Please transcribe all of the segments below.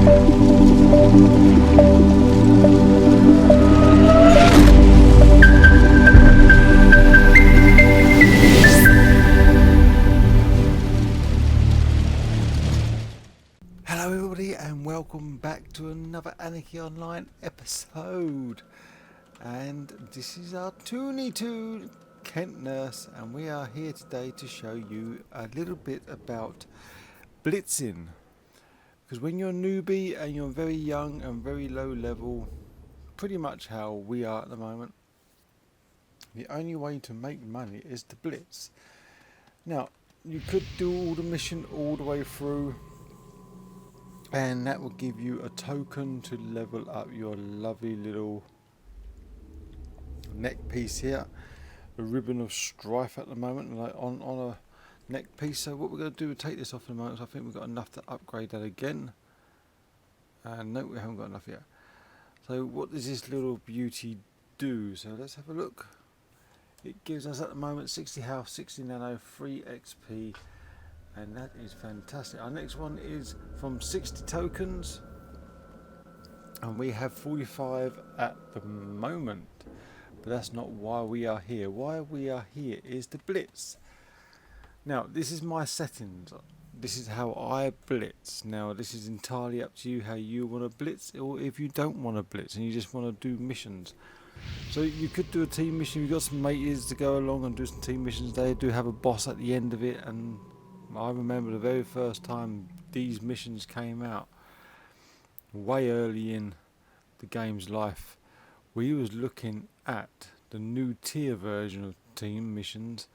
Hello everybody and welcome back to another Anarchy Online episode, and this is our Toonie Tune Kent Nurse, and we are here today to show you a little bit about blitzing, because when you're a newbie and you're very young and very low level, pretty much how we are at the moment, the only way to make money is to blitz. Now you could do all the mission all the way through, and that will give you a token to level up your lovely little neck piece here, a ribbon of strife at the moment, like on a neck piece. So what we're going to do is take this off in a moment. So I think we've got enough to upgrade that again, and no, we haven't got enough yet. So what does this little beauty do? So let's have a look. It gives us at the moment 60 health, 60 nano, 3 XP, and that is fantastic. Our next one is from 60 tokens, and we have 45 at the moment, but that's not why we are here. Why we are here is to blitz. Now this is my settings, this is how I blitz. Now this is entirely up to you how you want to blitz, or if you don't want to blitz and you just want to do missions. So you could do a team mission. You've got some mateys to go along and do some team missions. They do have a boss at the end of it, and I remember the very first time these missions came out, way early in the game's life, we was looking at the new tier version of team missions,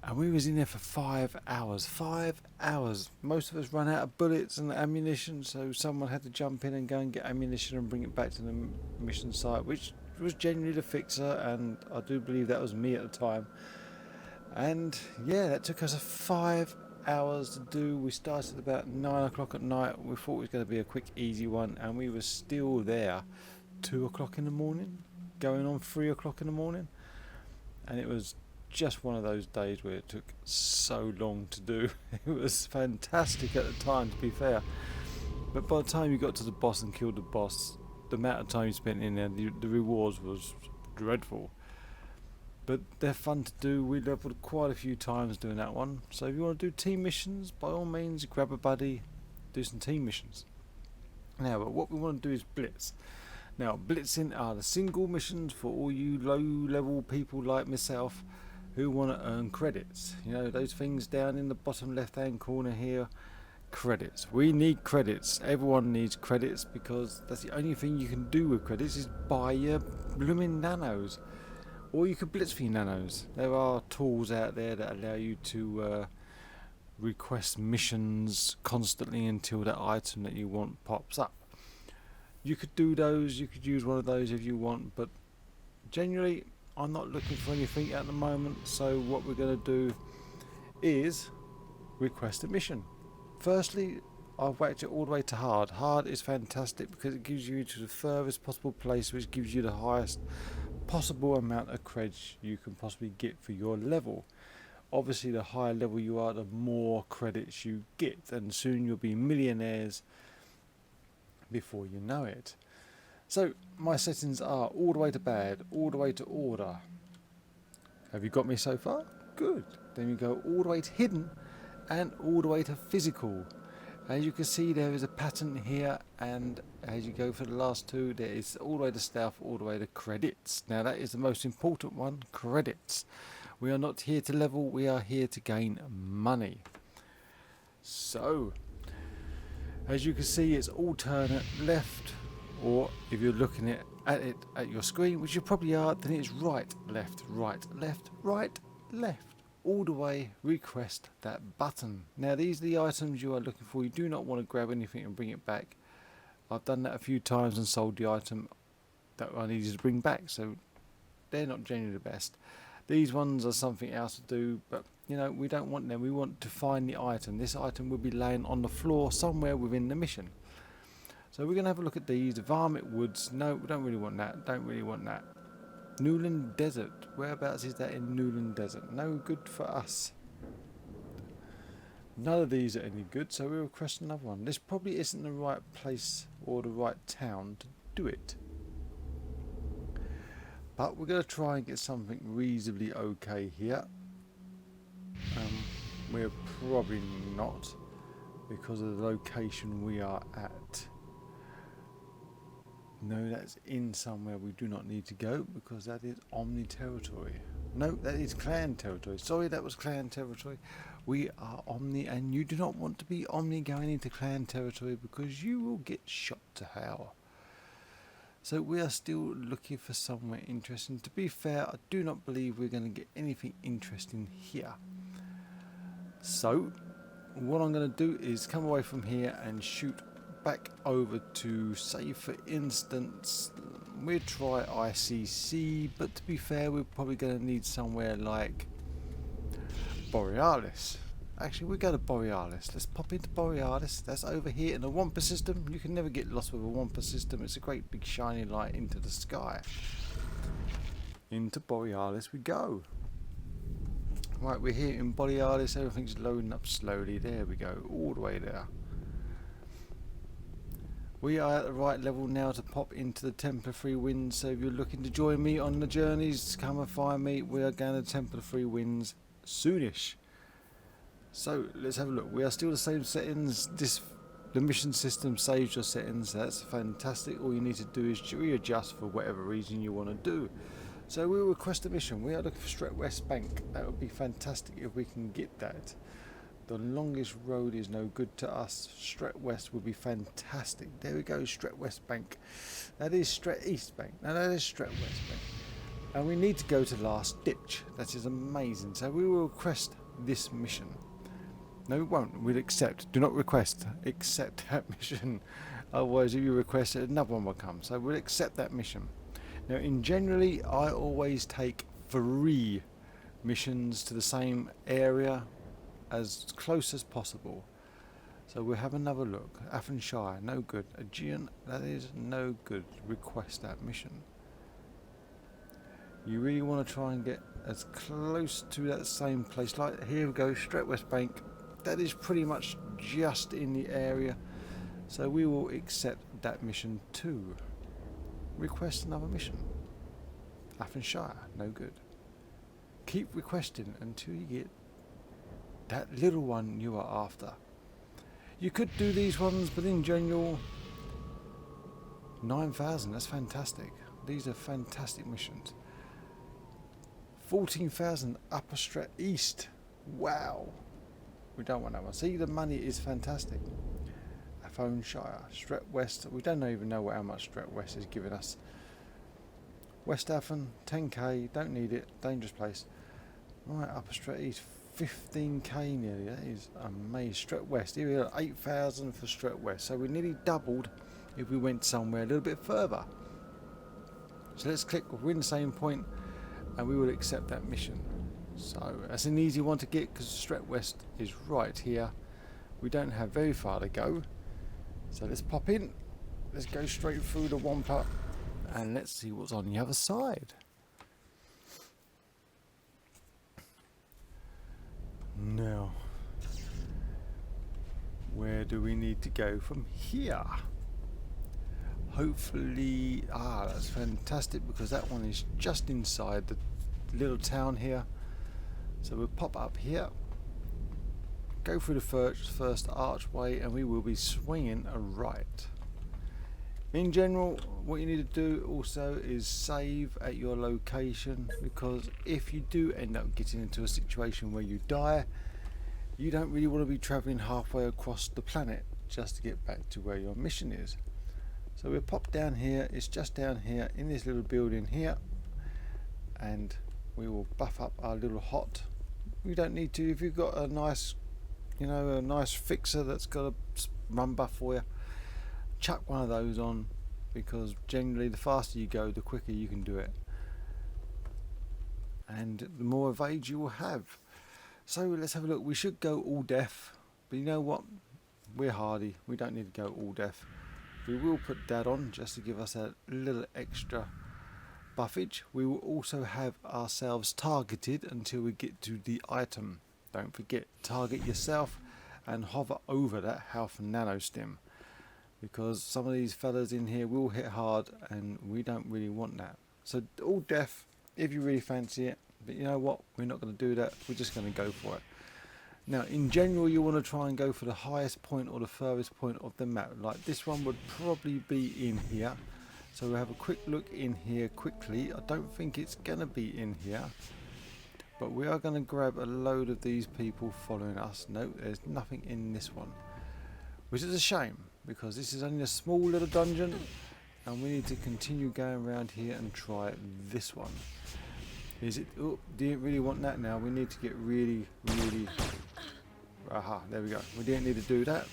and we was in there for 5 hours. 5 hours. Most of us ran out of bullets and ammunition, so someone had to jump in and go and get ammunition and bring it back to the mission site, which was generally the fixer, and I do believe that was me at the time. And yeah, that took us 5 hours to do. We started about 9 o'clock at night. We thought it was going to be a quick easy one, and we were still there 2 o'clock in the morning, going on 3 o'clock in the morning, and it was just one of those days where it took so long to do. It was fantastic at the time, to be fair, but by the time you got to the boss and killed the boss, the amount of time you spent in there, the rewards was dreadful. But they're fun to do. We leveled quite a few times doing that one. So if you want to do team missions, by all means grab a buddy, do some team missions. Now, but what we want to do is blitz. Now, blitzing are the single missions for all you low level people like myself who want to earn credits. You know, those things down in the bottom left hand corner here, credits. We need credits. Everyone needs credits, because that's the only thing you can do with credits is buy your blooming nanos. Or you could blitz for your nanos. There are tools out there that allow you to request missions constantly until that item that you want pops up. You could do those, you could use one of those if you want, but generally I'm not looking for anything at the moment. So what we're going to do is request a mission. Firstly, I've whacked it all the way to hard. Hard is fantastic because it gives you to the furthest possible place, which gives you the highest possible amount of creds you can possibly get for your level. Obviously the higher level you are, the more credits you get, and soon you'll be millionaires before you know it. So my settings are all the way to bad, all the way to order. Have you got me so far? Good. Then you go all the way to hidden and all the way to physical. As you can see, there is a pattern here, and as you go for the last two, there is all the way to stealth, all the way to credits. Now that is the most important one, credits. We are not here to level, we are here to gain money. So, as you can see, it's alternate left, or if you're looking at it at your screen, which you probably are, then it's right, left, right, left, right, left. All the way, request that button. Now these are the items you are looking for. You do not want to grab anything and bring it back. I've done that a few times and sold the item that I needed to bring back, so they're not generally the best. These ones are something else to do, but you know, we don't want them. We want to find the item. This item will be laying on the floor somewhere within the mission. So we're going to have a look at these. Varmint Woods. No, we don't really want that. Don't really want that. Newland Desert. Whereabouts is that in Newland Desert? No good for us. None of these are any good, so we request another one. This probably isn't the right place or the right town to do it. But we're going to try and get something reasonably okay here. We're probably not, because of the location we are at. No, that's in somewhere we do not need to go, because that is Omni territory. No, that is clan territory. Sorry, that was clan territory. We are Omni, and you do not want to be Omni going into clan territory, because you will get shot to hell. So we are still looking for somewhere interesting. To be fair, I do not believe we're going to get anything interesting here. So what I'm going to do is come away from here and shoot back over to, say for instance, we'll try ICC, but to be fair, we're probably going to need somewhere like Borealis. Actually, we'll go to Borealis. Let's pop into Borealis. That's over here in the Wampa system. You can never get lost with a Wampa system. It's a great big shiny light into the sky. Into Borealis we go. Right, we're here in Borealis. Everything's loading up slowly. There we go, all the way there. We are at the right level now to pop into the Templar Free Winds. So if you're looking to join me on the journeys, come and find me. We are going to Templar Free Winds soonish. So let's have a look. We are still the same settings. The mission system saves your settings. That's fantastic. All you need to do is readjust for whatever reason you want to do. So we'll request a mission. We are looking for Stret West Bank. That would be fantastic if we can get that. The longest road is no good to us. Stret West would be fantastic. There we go, Stret West Bank. That is Stret East Bank. No, that is Stret West Bank. And we need to go to Last Ditch. That is amazing. So we will request this mission. No, we won't. We'll accept. Do not request. Accept that mission. Otherwise, if you request it, another one will come. So we'll accept that mission. Now, generally, I always take 3 missions to the same area, as close as possible. So we'll have another look. Affenshire, no good. Aegean, that is no good. Request that mission. You really want to try and get as close to that same place. Like here we go, Stret West Bank. That is pretty much just in the area. So we will accept that mission too. Request another mission. Affenshire, no good. Keep requesting until you get that little one you are after. You could do these ones, but in general, 9,000, that's fantastic. These are fantastic missions. 14,000 Upper Stret East. Wow. We don't want that one. See, the money is fantastic. Affenshire, Stret West. We don't even know how much Stret West is giving us. West Affen, 10k. Don't need it. Dangerous place. Right, Upper Stret East, 15k nearly. That is amazing. Stret West. Here we are, 8,000 for Stret West. So we nearly doubled if we went somewhere a little bit further. So let's click. We're in the same point, and we will accept that mission. So that's an easy one to get because Stret West is right here. We don't have very far to go. So let's pop in. Let's go straight through the Wampa and let's see what's on the other side. Now, where do we need to go from here? Hopefully, that's fantastic because that one is just inside the little town here. So we'll pop up here, go through the first archway, and we will be swinging a right. In general, what you need to do also is save at your location, because if you do end up getting into a situation where you die, you don't really want to be travelling halfway across the planet just to get back to where your mission is. So we'll pop down here. It's just down here in this little building here, and we will buff up our little hot. We don't need to. If you've got a nice, a nice fixer that's got a run buff for you, chuck one of those on, because generally the faster you go, the quicker you can do it, and the more of age you will have. So let's have a look. We should go all deaf, but you know what? We're hardy. We don't need to go all deaf. We will put that on just to give us a little extra buffage. We will also have ourselves targeted until we get to the item. Don't forget, target yourself and hover over that health nano stim, because some of these fellas in here will hit hard and we don't really want that. So all death if you really fancy it, but you know what, we're not going to do that, we're just going to go for it. Now in general you want to try and go for the highest point or the furthest point of the map. Like this one would probably be in here, so we'll have a quick look in here quickly. I don't think it's going to be in here, but we are going to grab a load of these people following us. No, there's nothing in this one, which is a shame, because this is only a small little dungeon and we need to continue going around here and try this one. Is it? Oh, didn't really want that now. We need to get really. Aha, there we go. We didn't need to do that.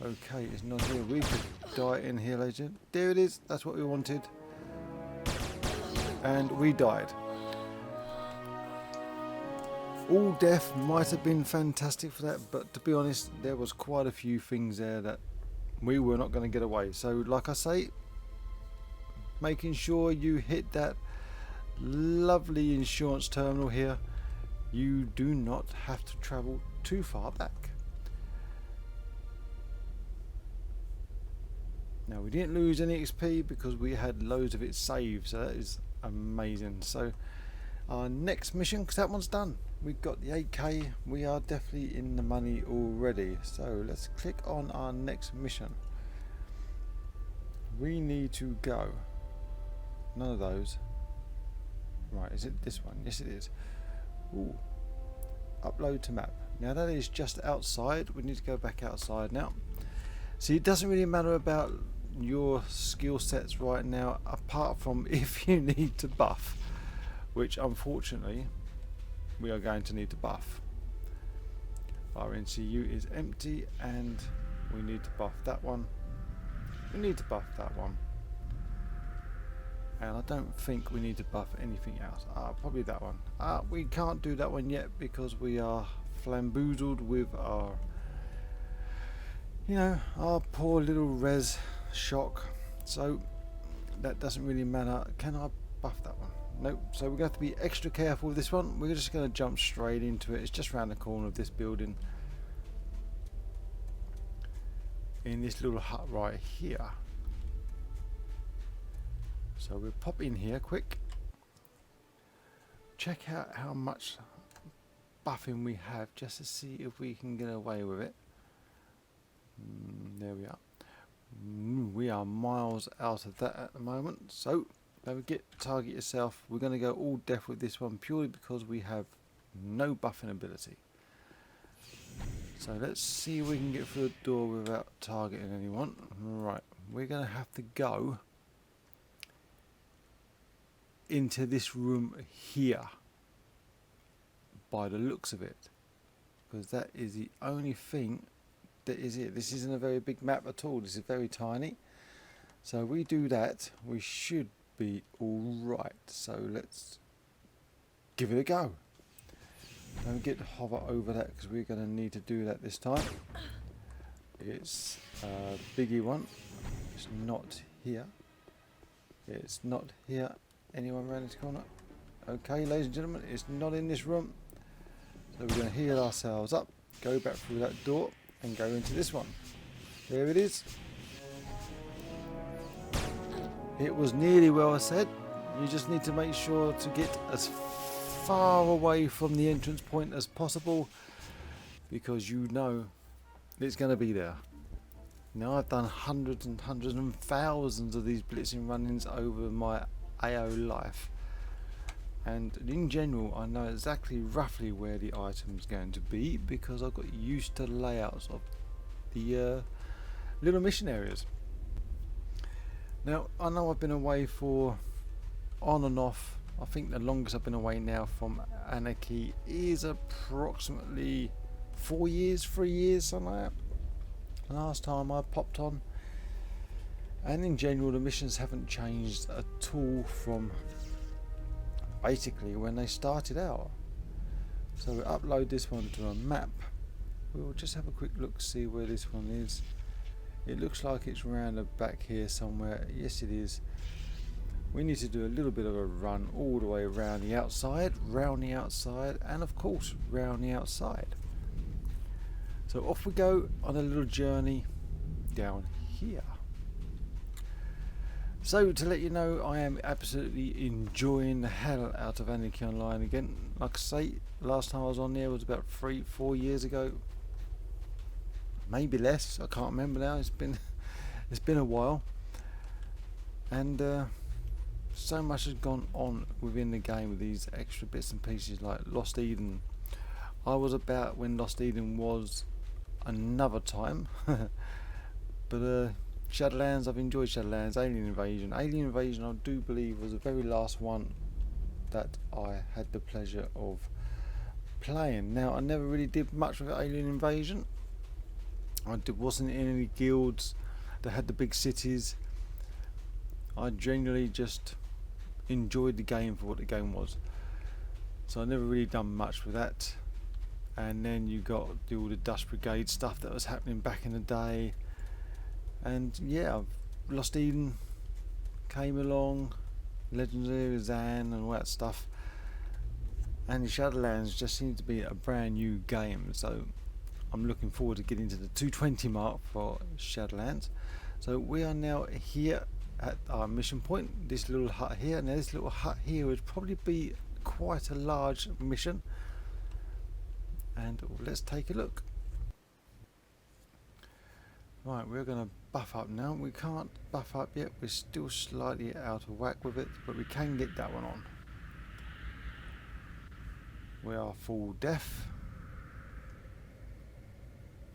Okay, it's not here. We could die in here, legend. There it is. That's what we wanted. And we died. All death might have been fantastic for that, but to be honest, there was quite a few things there that we were not going to get away. So, like I say, making sure you hit that lovely insurance terminal here. You do not have to travel too far back. Now we didn't lose any XP because we had loads of it saved, so that is amazing. So our next mission, because that one's done, we've got the 8k, we are definitely in the money already. So let's click on our next mission. We need to go, none of those. Right, is it this one? Yes it is. Ooh. Upload to map. Now that is just outside. We need to go back outside now. See, it doesn't really matter about your skill sets right now, apart from if you need to buff, which unfortunately we are going to need to buff. Our NCU is empty and we need to buff that one. We need to buff that one. And I don't think we need to buff anything else. Probably that one. We can't do that one yet because we are flamboozled with our, you know, our poor little res shock. So that doesn't really matter. Can I buff that one? Nope. So we're going to have to be extra careful with this one. We're just going to jump straight into it. It's just around the corner of this building. In this little hut right here. So we'll pop in here quick, check out how much buffing we have just to see if we can get away with it. There we are. We are miles out of that at the moment, so don't forget, target yourself. We're going to go all death with this one purely because we have no buffing ability. So let's see if we can get through the door without targeting anyone. Right, we're going to have to go into this room here by the looks of it, because that is the only thing that is it. This isn't a very big map at all, this is very tiny, so we do that, we should be alright. So let's give it a go. Don't get to hover over that because we're going to need to do that this time. It's a biggie one. It's not here. It's not here. Anyone around this corner? Okay, ladies and gentlemen, it's not in this room. So we're going to heal ourselves up, go back through that door and go into this one. There it is. It was nearly well said. You just need to make sure to get as far away from the entrance point as possible, because you know it's going to be there. Now I've done hundreds and hundreds and thousands of these blitzing run-ins over my AO life, and in general I know exactly roughly where the item's going to be because I've got used to layouts of the little mission areas. Now I know I've been away for on and off. I think the longest I've been away now from Anarchy is approximately 4 years, 3 years, something like that. Last time I popped on. And in general the missions haven't changed at all from basically when they started out. So we upload this one to a map. We'll just have a quick look, see where this one is. It looks like it's around the back here somewhere. Yes it is. We need to do a little bit of a run all the way around the outside, round the outside, and of course round the outside. So off we go on a little journey down here. So to let you know, I am absolutely enjoying the hell out of Anarchy Online again. Like I say, last time I was on there was about 3-4 years ago, maybe less. I can't remember now. It's been a while, and so much has gone on within the game with these extra bits and pieces like Lost Eden. I was about when Lost Eden was another time, but Shadowlands, I've enjoyed Shadowlands. Alien Invasion I do believe was the very last one that I had the pleasure of playing. Now I never really did much with Alien Invasion. I wasn't in any guilds that had the big cities. I genuinely just enjoyed the game for what the game was, so I never really done much with that. And then you got all the Dust Brigade stuff that was happening back in the day, and yeah, Lost Eden came along, Legendary Zan and all that stuff, and the Shadowlands just seemed to be a brand new game, so I'm looking forward to getting to the 220 mark for Shadowlands. So we are now here at our mission point, this little hut here. Now this little hut here would probably be quite a large mission, and let's take a look. Right, we're going to buff up now. We can't buff up yet, we're still slightly out of whack with it, but we can get that one on. We are full def.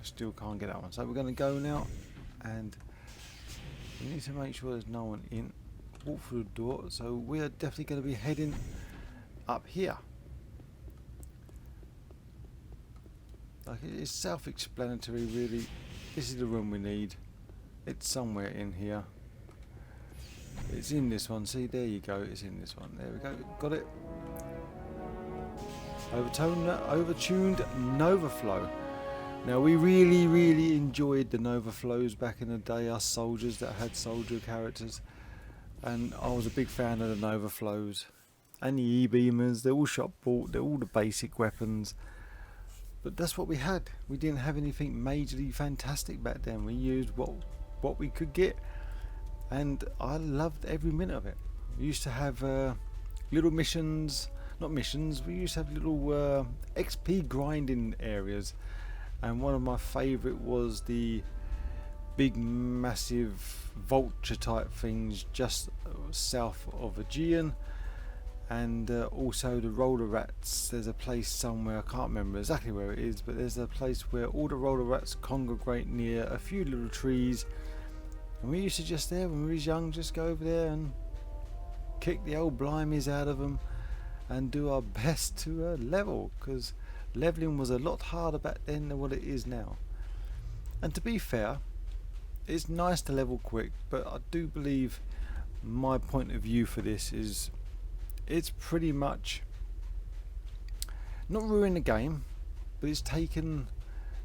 Still can't get that one, so we're going to go now, and we need to make sure there's no one in. Walk through the door, so we are definitely going to be heading up here. Like, it's self-explanatory really. This is the room we need. It's somewhere in here. It's in this one. See, there you go. It's in this one. There we go. Got it. Overtuned Nova Flow. Now we really enjoyed the Nova Flows back in the day, us soldiers that had soldier characters, and I was a big fan of the Nova Flows and the E-beamers. They're all shot bought, they're all the basic weapons, but that's what we had. We didn't have anything majorly fantastic back then. We used what we could get, and I loved every minute of it. We used to have little missions, not missions, we used to have little XP grinding areas. And one of my favourite was the big massive vulture type things just south of Aegean, and also the roller rats. There's a place somewhere, I can't remember exactly where it is, but there's a place where all the roller rats congregate near a few little trees, and we used to just there when we was young just go over there and kick the old blimies out of them and do our best to level, because leveling was a lot harder back then than what it is now. And to be fair, it's nice to level quick, but I do believe my point of view for this is it's pretty much not ruined the game, but it's taken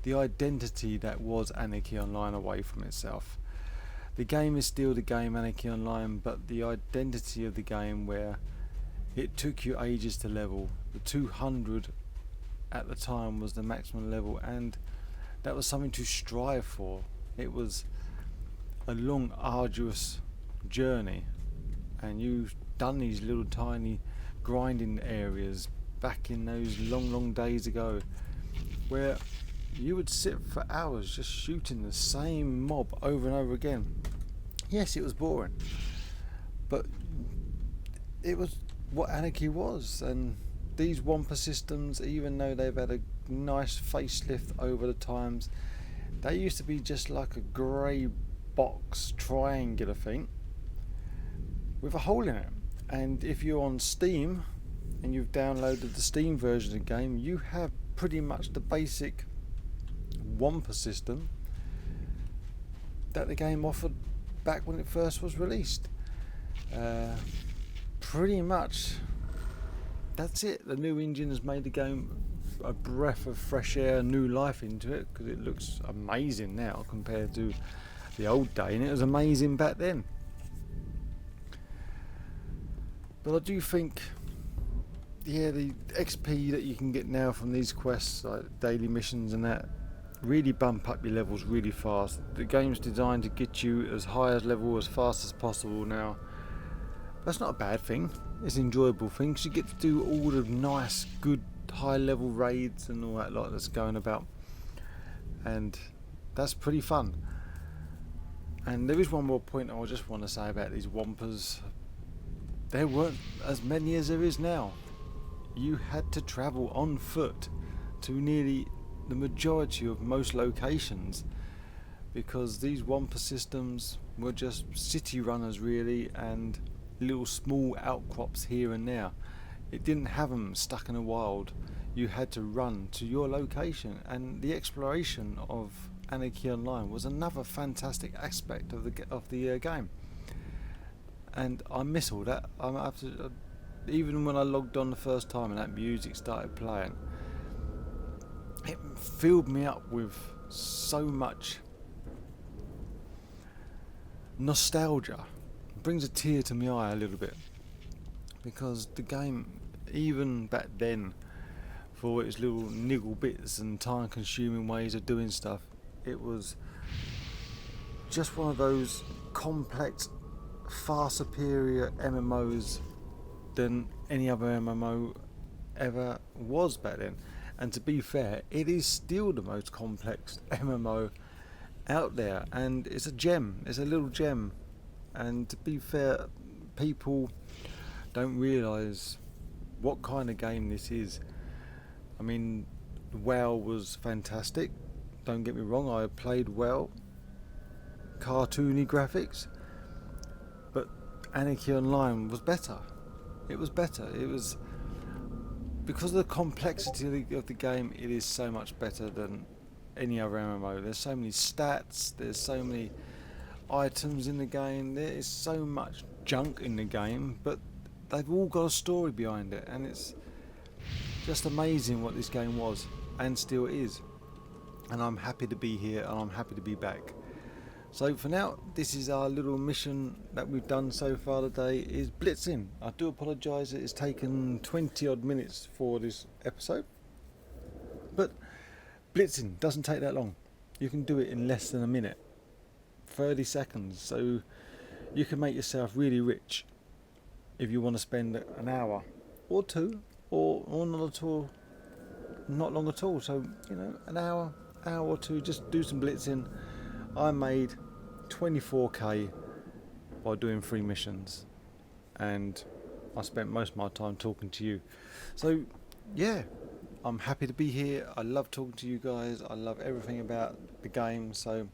the identity that was Anarchy Online away from itself. The game is still the game Anarchy Online, but the identity of the game, where it took you ages to level, the 200 at the time was the maximum level, and that was something to strive for. It was a long arduous journey, and you've done these little tiny grinding areas back in those long days ago, where you would sit for hours just shooting the same mob over and over again. Yes, it was boring, but it was what Anarchy was. And these Wampa systems, even though they've had a nice facelift over the times, they used to be just like a grey box triangular thing with a hole in it. And if you're on Steam and you've downloaded the Steam version of the game, you have pretty much the basic Wampa system that the game offered back when it first was released. Pretty much that's it. The new engine has made the game a breath of fresh air, new life into it, because it looks amazing now compared to the old day, and it was amazing back then. But I do think, yeah, the XP that you can get now from these quests, like daily missions and that, really bump up your levels really fast. The game's designed to get you as high as level as fast as possible now. That's not a bad thing. It's an enjoyable thing because you get to do all the nice, good, high level raids and all that lot that's going about. And that's pretty fun. And there is one more point I just want to say about these Wampers. There weren't as many as there is now. You had to travel on foot to nearly the majority of most locations because these Wampa systems were just city runners really, and little small outcrops here and there. It didn't have them stuck in the wild. You had to run to your location, and the exploration of Anarchy Online was another fantastic aspect of the game. And I miss all that. Even when I logged on the first time and that music started playing, it filled me up with so much nostalgia. It brings a tear to my eye a little bit, because the game, even back then, for its little niggle bits and time consuming ways of doing stuff, it was just one of those complex, far superior MMOs than any other MMO ever was back then. And to be fair, it is still the most complex MMO out there, and it's a gem. It's a little gem. And to be fair, people don't realise what kind of game this is. I mean, WoW was fantastic. Don't get me wrong, I played WoW. Cartoony graphics. But Anarchy Online was better. It was better. It was... because of the complexity of the game, it is so much better than any other MMO. There's so many stats, there's so many items in the game, there is so much junk in the game, but they've all got a story behind it, and it's just amazing what this game was, and still is. And I'm happy to be here, and I'm happy to be back. So for now, this is our little mission that we've done so far today, is Blitzing. I do apologise that it's taken 20 odd minutes for this episode, but Blitzing doesn't take that long. You can do it in less than a minute, 30 seconds, so you can make yourself really rich if you want to spend an hour or two, or not at all, not long at all. So, you know, an hour or two, just do some Blitzing. I made 24k by doing 3 missions, and I spent most of my time talking to you. So yeah, I'm happy to be here. I love talking to you guys. I love everything about the game. So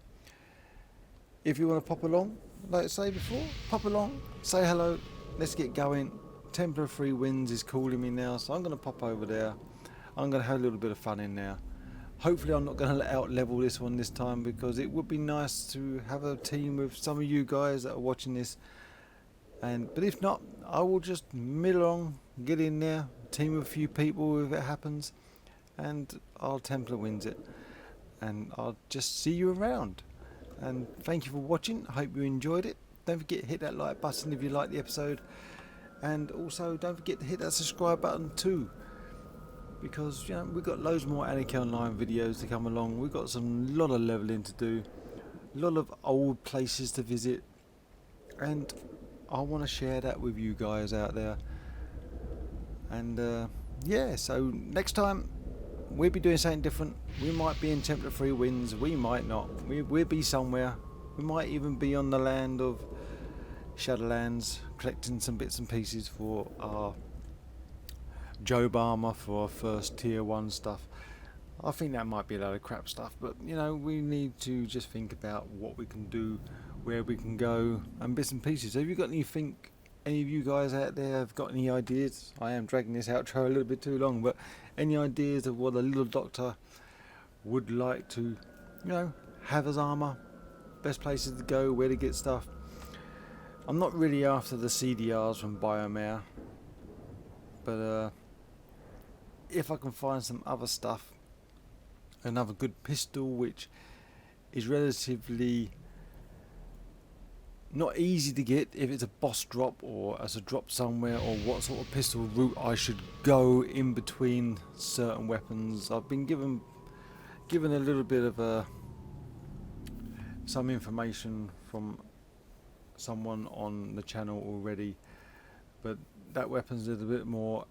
if you want to pop along, like I say before, pop along, say hello, let's get going. Templar 3 Winds is calling me now, so I'm going to pop over there. I'm going to have a little bit of fun in there. Hopefully I'm not going to out level this one this time, because it would be nice to have a team with some of you guys that are watching this. But if not, I will just mill along, get in there, team with a few people if it happens, and I'll Templar wins it. And I'll just see you around. And thank you for watching. I hope you enjoyed it. Don't forget to hit that like button if you like the episode. And also don't forget to hit that subscribe button too, because you know we've got loads more Anarchy Online videos to come along. We've got some lot of leveling to do, a lot of old places to visit, and I want to share that with you guys out there. And yeah, so next time we'll be doing something different. We might be in Templar 3 Winds, we might not. We'll be somewhere. We might even be on the land of Shadowlands, collecting some bits and pieces for our Job armor for our first tier 1 stuff. I think that might be a load of crap stuff, but you know, we need to just think about what we can do, where we can go, and bits and pieces. So have you got anything, any of you guys out there have got any ideas? I am dragging this outro a little bit too long, but any ideas of what a little doctor would like to, you know, have as armor, best places to go, where to get stuff? I'm not really after the CDRs from Biomare, but if I can find some other stuff, another good pistol which is relatively not easy to get, if it's a boss drop or as a drop somewhere, or what sort of pistol route I should go in between certain weapons. I've been given given a little bit of some information from someone on the channel already, but that weapon's a little bit more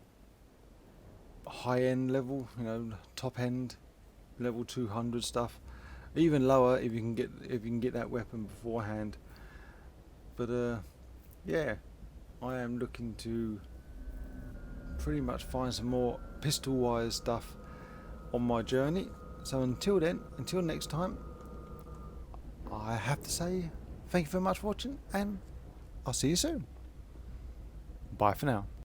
high-end level, you know, top-end level 200 stuff, even lower if you can get that weapon beforehand. But yeah, I am looking to pretty much find some more pistol-wise stuff on my journey. So until then, until next time, I have to say thank you very much for watching, and I'll see you soon. Bye for now.